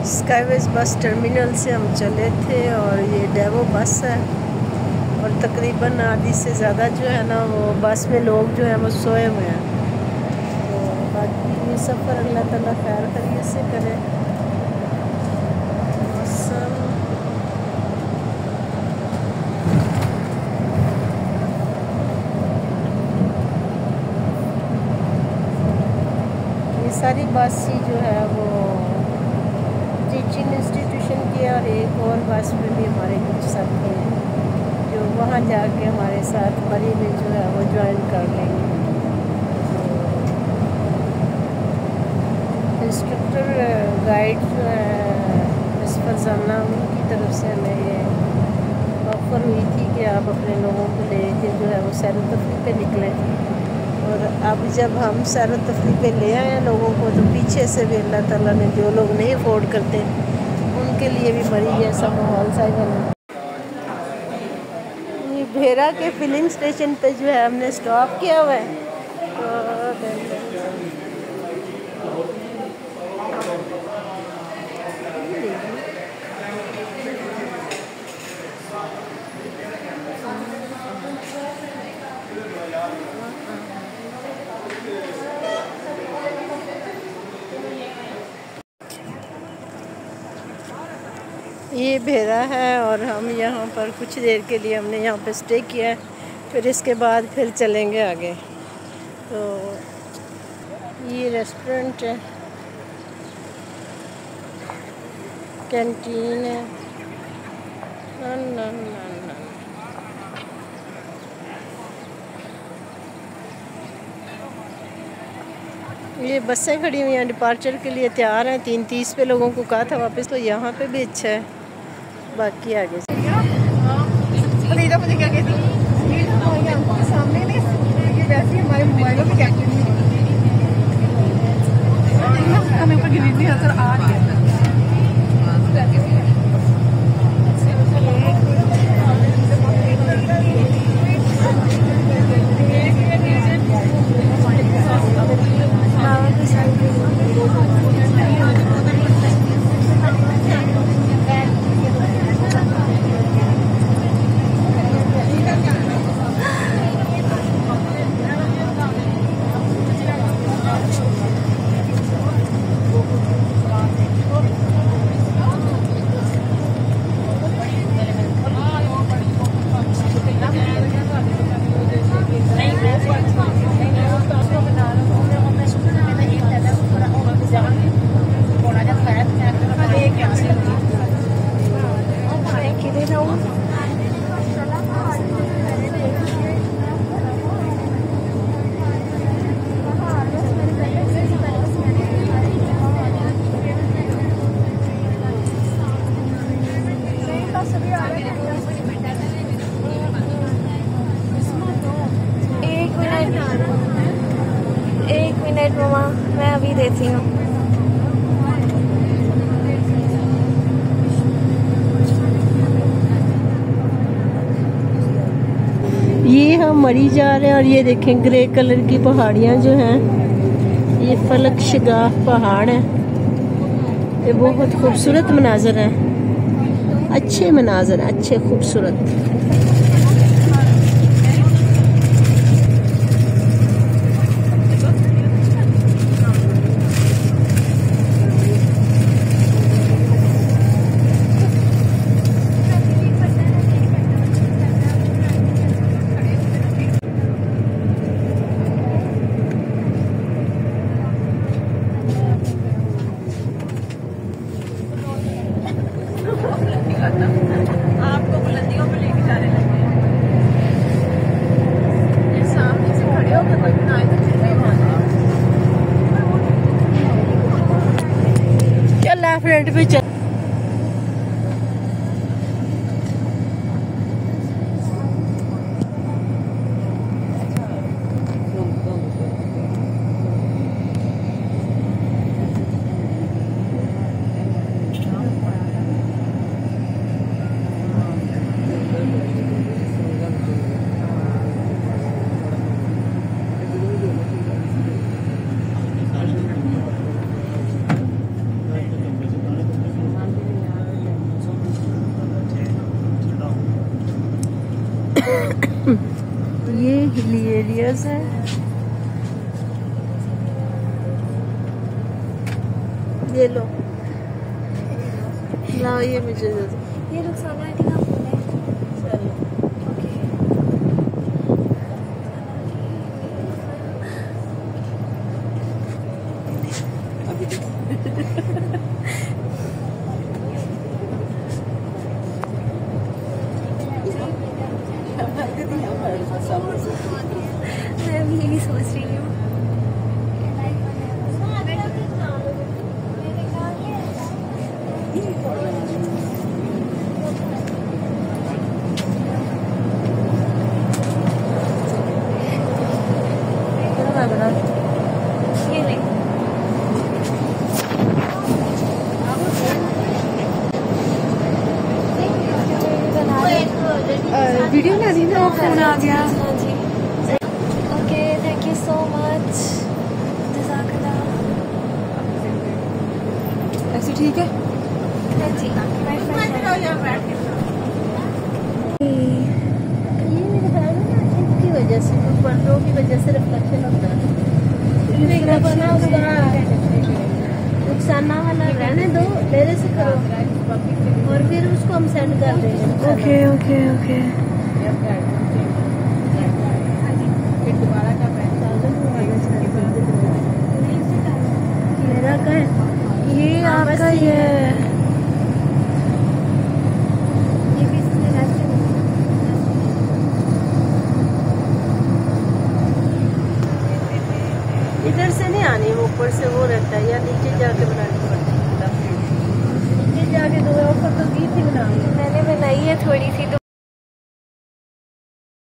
स्काईवेज bus terminal से हम चले थे और ये डेवो बस है और तकरीबन आधी से ज़्यादा जो है ना वो बस में लोग जो हैं वो सोए हुए हैं। तो बाकी ये सफ़र अल्लाह ताला खैर खैरियत से करे। ये सारी बस ही जो है वो टीचिंग इंस्टीट्यूशन की और एक और बस में भी हमारे कुछ साथी हैं जो वहाँ जाके हमारे साथ मरी में जो है वो ज्वाइन कर लेंगे। इंस्ट्रक्टर गाइड जो है मिस फरजाना, उनकी तरफ से हमें ये ऑफ़र हुई थी कि आप अपने लोगों को लेके जो है वो सैर व तफरीह पे निकलें। और अब जब हम सैर व तफरीह पे ले आए हैं लोगों को, तो पीछे से भी अल्लाह ताला ने जो लोग नहीं अफोर्ड करते उनके लिए भी मरी जैसा माहौल सा बना। ये भेरा के फिलिंग स्टेशन पे जो है हमने स्टॉप किया हुआ है। ये भेरा है और हम यहाँ पर कुछ देर के लिए हमने यहाँ पे स्टे किया है, फिर इसके बाद फिर चलेंगे आगे। तो ये रेस्टोरेंट है, कैंटीन है। ये बसें खड़ी हुई हैं, डिपार्चर के लिए तैयार हैं। 3:30 पे लोगों को कहा था वापस, तो यहाँ पे भी अच्छा है। बाकी आगे मुझे क्या कहती सामने ये वैसे हमारे मोबाइलों में कैप्चर नहीं हमें ऊपर गिरी नजर आ रही है। एक मिनट मामा, मैं अभी देती हूँ। ये हम मरी जा रहे हैं और ये देखें ग्रे कलर की पहाड़ियाँ जो हैं, ये फलक शगाफ पहाड़ है। ये बहुत खूबसूरत मनाजर हैं, अच्छे मनाजर, अच्छे खूबसूरत। आपको बुलंदियों पे लेके जाने लगे हैं। ये सामने से खड़े होकर कोई बनाए तो चिल्ले मारने। चल फ्रंट पे चल। हिली एरियाज हैं। ये लो, लाओ ये मुझे दे दो। ये रुखसाना आंटी का फोन है। चलो ओके। मैं भी यही सोच रही हूँ। ये ले। वीडियो बना रही ना, फोन आ गया। हाँ जी। Okay, thank you so much. जज़ाकल्लाह। ऐसे ठीक है। हाँ जी, माय फ्रेंड। ये है ना, इनकी वजह से, पर्दों की वजह से रिफ्लेक्शन होता है। बना उसका नुकसाना वाला रहने दो, मेरे से करो और फिर उसको हम सेंड कर देंगे। Okay okay okay. मेरा का है ये आपका ये भी इसमें रहते हैं। इधर से नहीं आनी, वो ऊपर से वो रहता है, या नीचे जाके बनानी पड़ती है। नीचे जाके दो ऑफर तो की थी बनानी। मैंने बनाई है थोड़ी सी तो